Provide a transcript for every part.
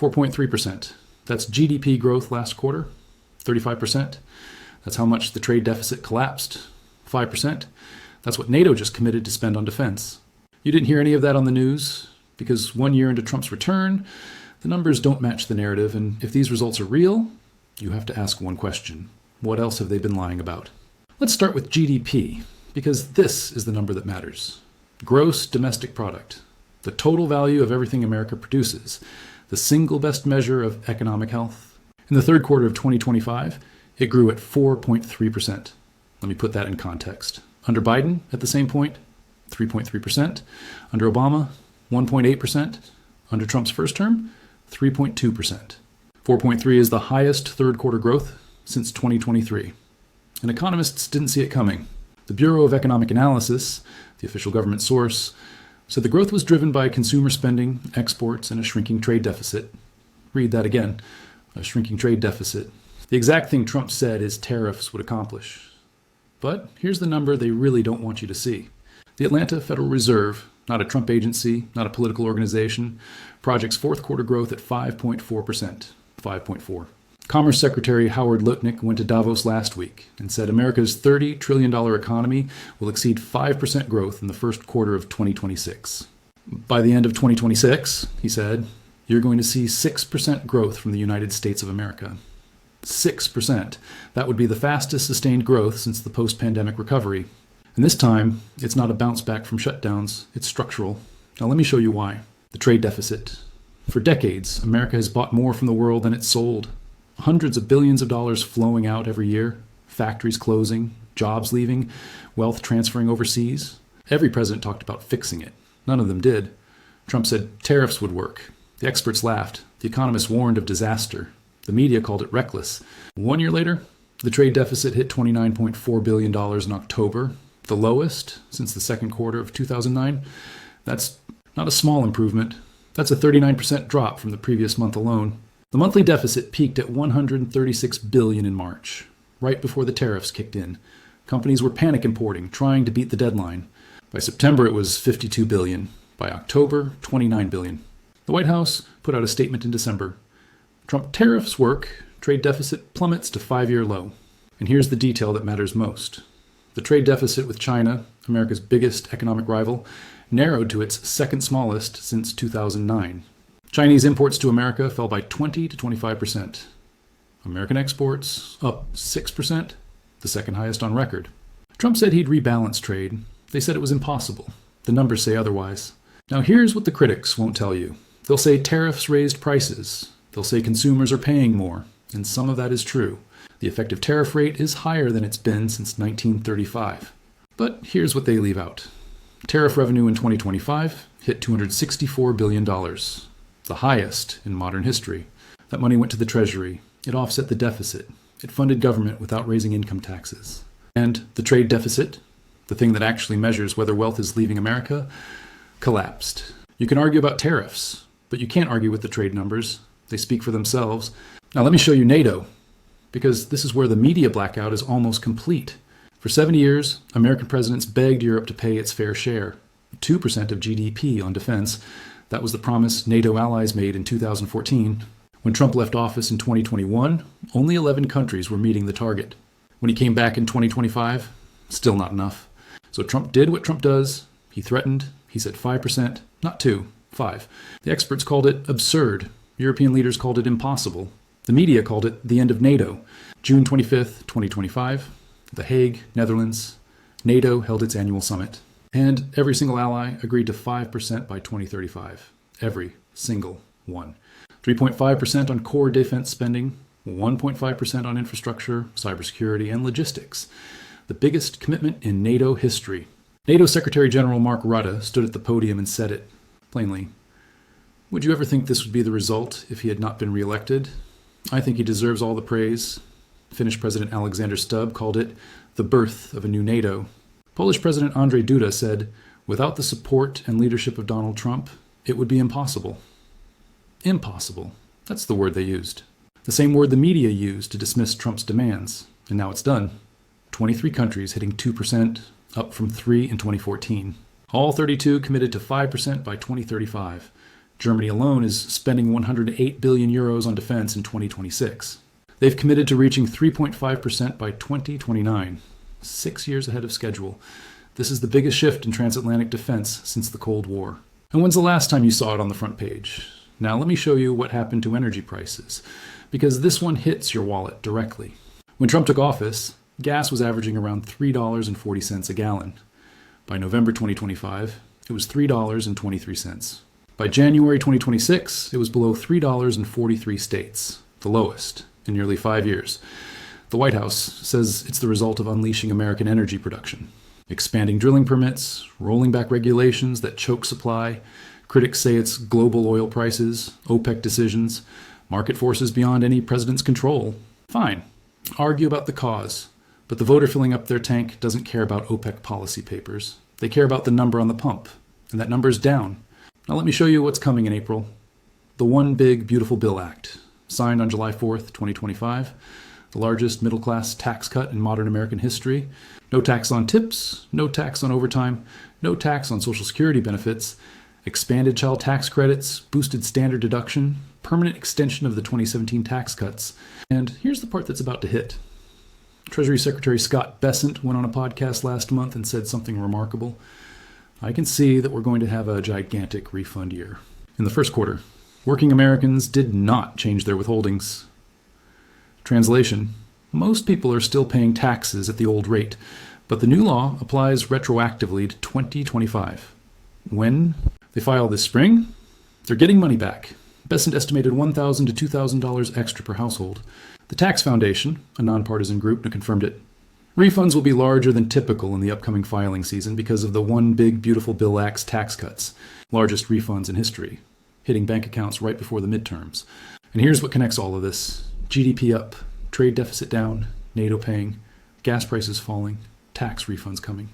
4.3%. That's GDP growth last quarter, 35%. That's how much the trade deficit collapsed, 5%. That's what NATO just committed to spend on defense. You didn't hear any of that on the news because 1 year into Trump's return, the numbers don't match the narrative, and if these results are real, you have to ask one question. What else have they been lying about? Let's start with GDP, because this is the number that matters. Gross domestic product, the total value of everything America produces, the single best measure of economic health. In the third quarter of 2025, it grew at 4.3%. Let me put that in context. Under Biden, at the same point, 3.3%. Under Obama, 1.8%. Under Trump's first term, 3.2%. 4.3 is the highest third quarter growth since 2023. And economists didn't see it coming. The Bureau of Economic Analysis, the official government source, said the growth was driven by consumer spending, exports, and a shrinking trade deficit. Read that again, a shrinking trade deficit. The exact thing Trump said his tariffs would accomplish. But here's the number they really don't want you to see. The Atlanta Federal Reserve, not a Trump agency, not a political organization, projects fourth quarter growth at 5.4%. 5.4. Commerce Secretary Howard Lutnick went to Davos last week and said America's $30 trillion economy will exceed 5% growth in the first quarter of 2026. By the end of 2026, he said, you're going to see 6% growth from the United States of America. 6%. That would be the fastest sustained growth since the post-pandemic recovery. And this time, it's not a bounce back from shutdowns, it's structural. Now let me show you why. The trade deficit. For decades, America has bought more from the world than it's sold. Hundreds of billions of dollars flowing out every year, factories closing, jobs leaving, wealth transferring overseas. Every president talked about fixing it. None of them did. Trump said tariffs would work. The experts laughed. The economists warned of disaster. The media called it reckless. 1 year later, the trade deficit hit $29.4 billion in October, the lowest since the second quarter of 2009. That's not a small improvement. That's a 39% drop from the previous month alone. The monthly deficit peaked at $136 billion in March, right before the tariffs kicked in. Companies were panic importing, trying to beat the deadline. By September, it was $52 billion. By October, $29 billion. The White House put out a statement in December. Trump tariffs work, trade deficit plummets to 5-year low. And here's the detail that matters most. The trade deficit with China, America's biggest economic rival, narrowed to its second smallest since 2009. Chinese imports to America fell by 20 to 25%. American exports up 6%, the second highest on record. Trump said he'd rebalance trade. They said it was impossible. The numbers say otherwise. Now here's what the critics won't tell you. They'll say tariffs raised prices. They'll say consumers are paying more, and some of that is true. The effective tariff rate is higher than it's been since 1935. But here's what they leave out. Tariff revenue in 2025 hit $264 billion. The highest in modern history. That money went to the Treasury. It offset the deficit. It funded government without raising income taxes. And the trade deficit, the thing that actually measures whether wealth is leaving America, collapsed. You can argue about tariffs, but you can't argue with the trade numbers. They speak for themselves. Now let me show you NATO, because this is where the media blackout is almost complete. For 70 years, American presidents begged Europe to pay its fair share, 2% of GDP on defense. That was the promise NATO allies made in 2014. When Trump left office in 2021, only 11 countries were meeting the target. When he came back in 2025, still not enough. So Trump did what Trump does. He threatened. He said 5%, not 2, 5. The experts called it absurd. European leaders called it impossible. The media called it the end of NATO. June 25th, 2025, The Hague, Netherlands, NATO held its annual summit. And every single ally agreed to 5% by 2035. Every single one. 3.5% on core defense spending, 1.5% on infrastructure, cybersecurity, and logistics. The biggest commitment in NATO history. NATO Secretary General Mark Rutte stood at the podium and said it plainly. Would you ever think this would be the result if he had not been reelected? I think he deserves all the praise. Finnish President Alexander Stubb called it the birth of a new NATO. Polish President Andrzej Duda said, without the support and leadership of Donald Trump, it would be impossible. Impossible. That's the word they used. The same word the media used to dismiss Trump's demands. And now it's done. 23 countries hitting 2%, up from 3 in 2014. All 32 committed to 5% by 2035. Germany alone is spending 108 billion euros on defense in 2026. They've committed to reaching 3.5% by 2029, 6 years ahead of schedule. This is the biggest shift in transatlantic defense since the Cold War. And when's the last time you saw it on the front page? Now let me show you what happened to energy prices, because this one hits your wallet directly. When Trump took office, gas was averaging around $3.40 a gallon. By November 2025, it was $3.23. By January 2026, it was below $3 in 43 states, the lowest in nearly 5 years. The White House says it's the result of unleashing American energy production, expanding drilling permits, rolling back regulations that choke supply. Critics say it's global oil prices, OPEC decisions, market forces beyond any president's control. Fine, argue about the cause, but the voter filling up their tank doesn't care about OPEC policy papers. They care about the number on the pump, and that number is down. Now let me show you what's coming in April. The One Big Beautiful Bill Act, signed on July 4th, 2025, the largest middle-class tax cut in modern American history. No tax on tips, no tax on overtime, no tax on Social Security benefits, expanded child tax credits, boosted standard deduction, permanent extension of the 2017 tax cuts. And here's the part that's about to hit. Treasury Secretary Scott Bessent went on a podcast last month and said something remarkable. I can see that we're going to have a gigantic refund year. In the first quarter, working Americans did not change their withholdings. Translation: most people are still paying taxes at the old rate, but the new law applies retroactively to 2025. When they file this spring, they're getting money back. Bessent estimated $1,000 to $2,000 extra per household. The Tax Foundation, a nonpartisan group, confirmed it. Refunds will be larger than typical in the upcoming filing season because of the One Big Beautiful Bill Act's tax cuts, largest refunds in history, hitting bank accounts right before the midterms. And here's what connects all of this. GDP up, trade deficit down, NATO paying, gas prices falling, tax refunds coming.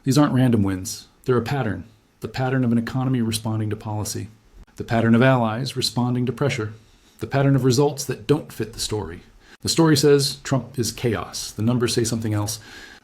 These aren't random wins. They're a pattern, the pattern of an economy responding to policy, the pattern of allies responding to pressure, the pattern of results that don't fit the story. The story says Trump is chaos. The numbers say something else.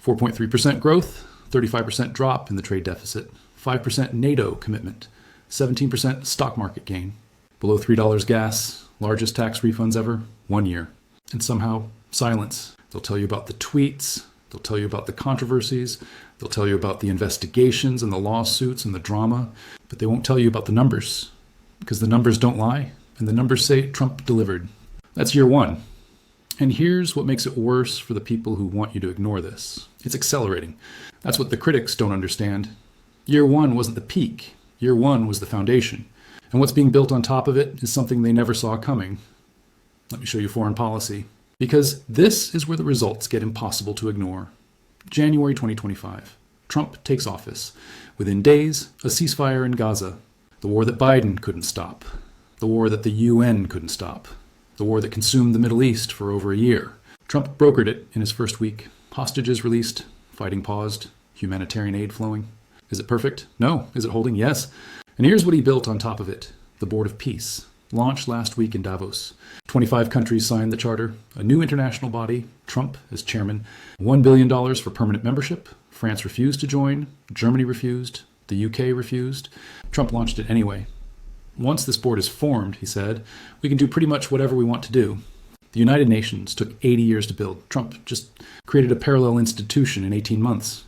4.3% growth, 35% drop in the trade deficit, 5% NATO commitment, 17% stock market gain, below $3 gas, largest tax refunds ever, 1 year. And somehow, silence. They'll tell you about the tweets, they'll tell you about the controversies, they'll tell you about the investigations and the lawsuits and the drama, but they won't tell you about the numbers, because the numbers don't lie, and the numbers say Trump delivered. That's year one. And here's what makes it worse for the people who want you to ignore this. It's accelerating. That's what the critics don't understand. Year one wasn't the peak. Year one was the foundation. And what's being built on top of it is something they never saw coming. Let me show you foreign policy. Because this is where the results get impossible to ignore. January 2025. Trump takes office. Within days, a ceasefire in Gaza. The war that Biden couldn't stop. The war that the UN couldn't stop. The war that consumed the Middle East for over a year. Trump brokered it in his first week. Hostages released, fighting paused, humanitarian aid flowing. Is it perfect? No. Is it holding? Yes. And here's what he built on top of it. The Board of Peace, launched last week in Davos. 25 countries signed the charter, a new international body, Trump as chairman, $1 billion for permanent membership. France refused to join, Germany refused, the UK refused. Trump launched it anyway. Once this board is formed, he said, we can do pretty much whatever we want to do. The United Nations took 80 years to build. Trump just created a parallel institution in 18 months.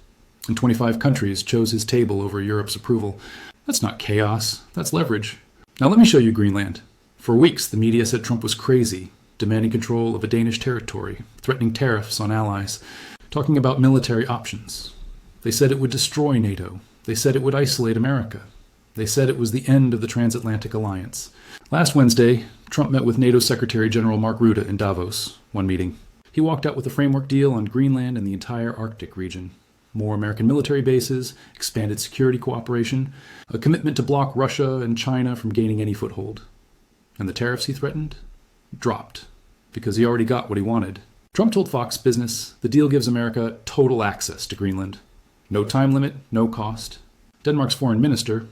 And 25 countries chose his table over Europe's approval. That's not chaos, that's leverage. Now let me show you Greenland. For weeks, the media said Trump was crazy, demanding control of a Danish territory, threatening tariffs on allies, talking about military options. They said it would destroy NATO. They said it would isolate America. They said it was the end of the transatlantic alliance. Last Wednesday, Trump met with NATO Secretary General Mark Rutte in Davos, one meeting. He walked out with a framework deal on Greenland and the entire Arctic region. More American military bases, expanded security cooperation, a commitment to block Russia and China from gaining any foothold. And the tariffs he threatened? Dropped, because he already got what he wanted. Trump told Fox Business the deal gives America total access to Greenland. No time limit, no cost. Denmark's foreign minister,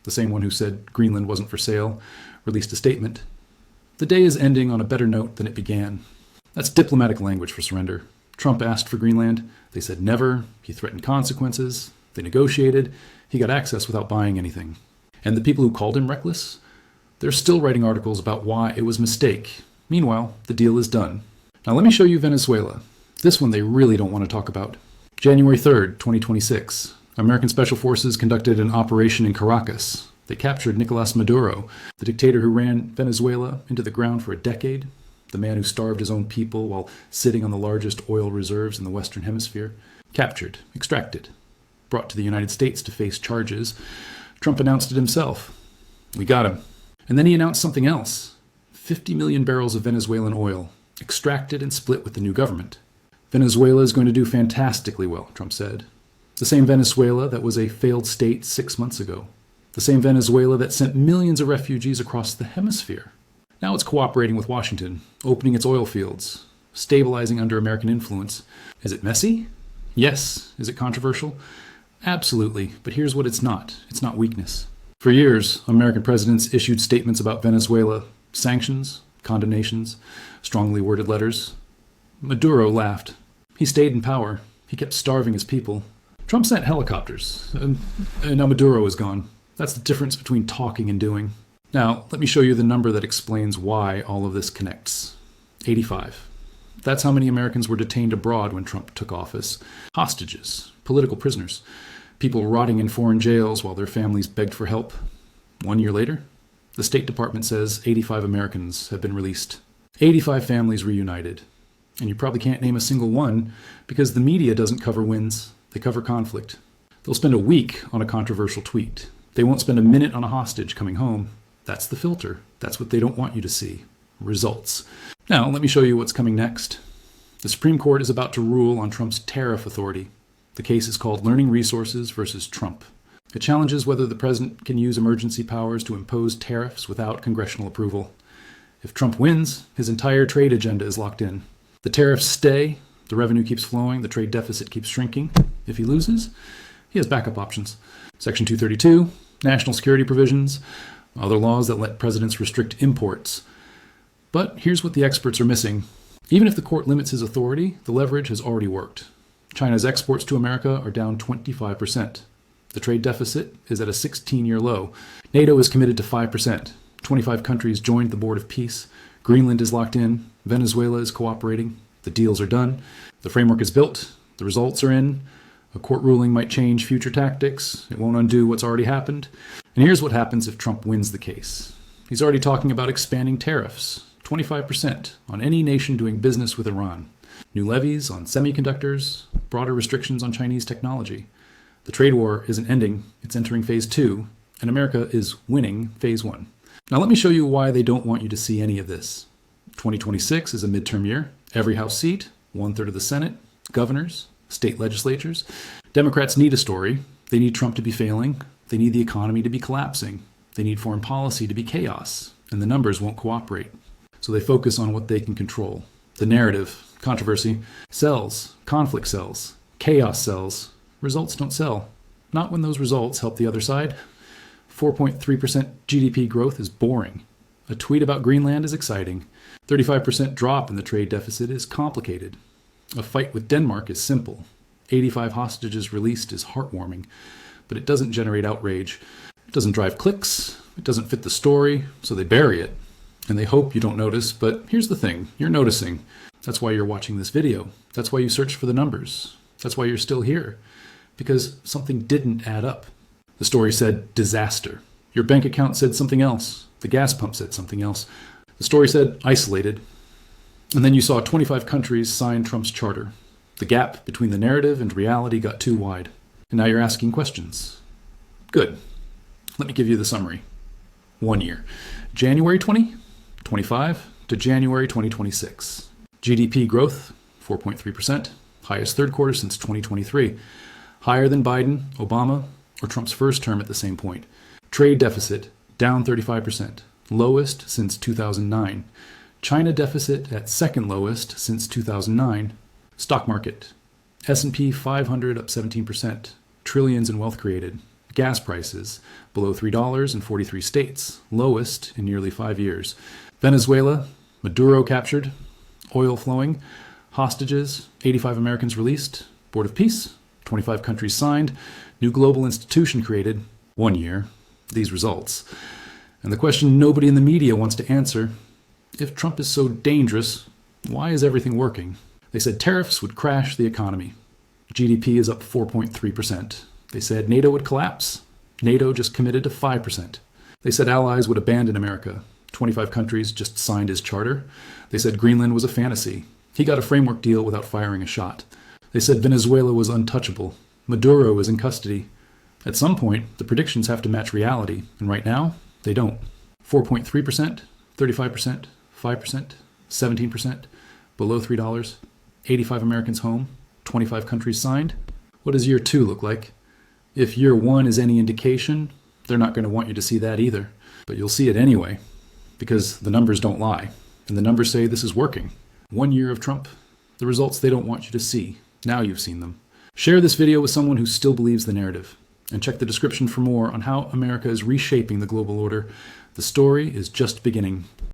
the same one who said Greenland wasn't for sale, released a statement. The day is ending on a better note than it began. That's diplomatic language for surrender. Trump asked for Greenland. They said never. He threatened consequences. They negotiated. He got access without buying anything. And the people who called him reckless? They're still writing articles about why it was a mistake. Meanwhile, the deal is done. Now let me show you Venezuela. This one they really don't want to talk about. January 3rd, 2026. American Special Forces conducted an operation in Caracas. They captured Nicolas Maduro, the dictator who ran Venezuela into the ground for a decade, the man who starved his own people while sitting on the largest oil reserves in the Western Hemisphere. Captured, extracted, brought to the United States to face charges. Trump announced it himself. We got him. And then he announced something else. 50 million barrels of Venezuelan oil, extracted and split with the new government. Venezuela is going to do fantastically well, Trump said. The same Venezuela that was a failed state 6 months ago. The same Venezuela that sent millions of refugees across the hemisphere. Now it's cooperating with Washington, opening its oil fields, stabilizing under American influence. Is it messy? Yes. Is it controversial? Absolutely. But here's what it's not. It's not weakness. For years, American presidents issued statements about Venezuela, sanctions, condemnations, strongly worded letters. Maduro laughed. He stayed in power. He kept starving his people. Trump sent helicopters, and now Maduro is gone. That's the difference between talking and doing. Now, let me show you the number that explains why all of this connects. 85. That's how many Americans were detained abroad when Trump took office. Hostages, political prisoners, people rotting in foreign jails while their families begged for help. 1 year later, the State Department says 85 Americans have been released. 85 families reunited. And you probably can't name a single one because the media doesn't cover wins, they cover conflict. They'll spend a week on a controversial tweet. They won't spend a minute on a hostage coming home. That's the filter. That's what they don't want you to see. Results. Now, let me show you what's coming next. The Supreme Court is about to rule on Trump's tariff authority. The case is called Learning Resources versus Trump. It challenges whether the president can use emergency powers to impose tariffs without congressional approval. If Trump wins, his entire trade agenda is locked in. The tariffs stay, the revenue keeps flowing, the trade deficit keeps shrinking. If he loses, he has backup options. Section 232, national security provisions, other laws that let presidents restrict imports. But here's what the experts are missing. Even if the court limits his authority, the leverage has already worked. China's exports to America are down 25%. The trade deficit is at a 16-year low. NATO is committed to 5%. 25 countries joined the Board of Peace. Greenland is locked in. Venezuela is cooperating. The deals are done. The framework is built. The results are in. A court ruling might change future tactics. It won't undo what's already happened. And here's what happens if Trump wins the case. He's already talking about expanding tariffs, 25% on any nation doing business with Iran. New levies on semiconductors, broader restrictions on Chinese technology. The trade war isn't ending, it's entering phase 2, and America is winning phase 1. Now let me show you why they don't want you to see any of this. 2026 is a midterm year. Every House seat, 1/3 of the Senate, governors, state legislatures. Democrats need a story. They need Trump to be failing. They need the economy to be collapsing. They need foreign policy to be chaos. And the numbers won't cooperate. So they focus on what they can control. The narrative, controversy, sells. Conflict sells. Chaos sells. Results don't sell. Not when those results help the other side. 4.3% GDP growth is boring. A tweet about Greenland is exciting. 35% drop in the trade deficit is complicated. A fight with Denmark is simple. 85 hostages released is heartwarming, but it doesn't generate outrage. It doesn't drive clicks. It doesn't fit the story, so they bury it. And they hope you don't notice, but here's the thing. You're noticing. That's why you're watching this video. That's why you search for the numbers. That's why you're still here. Because something didn't add up. The story said disaster. Your bank account said something else. The gas pump said something else. The story said isolated. And then you saw 25 countries sign Trump's charter. The gap between the narrative and reality got too wide. And now you're asking questions. Good. Let me give you the summary. 1 year. January 2025 to January 2026. GDP growth, 4.3%. Highest third quarter since 2023. Higher than Biden, Obama, or Trump's first term at the same point. Trade deficit, down 35%. Lowest since 2009. China deficit at second lowest since 2009. Stock market. S&P 500 up 17%. Trillions in wealth created. Gas prices below $3 in 43 states. Lowest in nearly 5 years. Venezuela. Maduro captured. Oil flowing. Hostages. 85 Americans released. Board of Peace. 25 countries signed. New global institution created. 1 year. These results. And the question nobody in the media wants to answer, if Trump is so dangerous, why is everything working? They said tariffs would crash the economy. GDP is up 4.3%. They said NATO would collapse. NATO just committed to 5%. They said allies would abandon America. 25 countries just signed his charter. They said Greenland was a fantasy. He got a framework deal without firing a shot. They said Venezuela was untouchable. Maduro was in custody. At some point, the predictions have to match reality, and right now, they don't. 4.3%, 35%, 5%, 17%, below $3, 85 Americans home, 25 countries signed. What does year 2 look like? If year 1 is any indication, they're not going to want you to see that either. But you'll see it anyway, because the numbers don't lie. And the numbers say this is working. 1 year of Trump, the results they don't want you to see. Now you've seen them. Share this video with someone who still believes the narrative. And check the description for more on how America is reshaping the global order. The story is just beginning.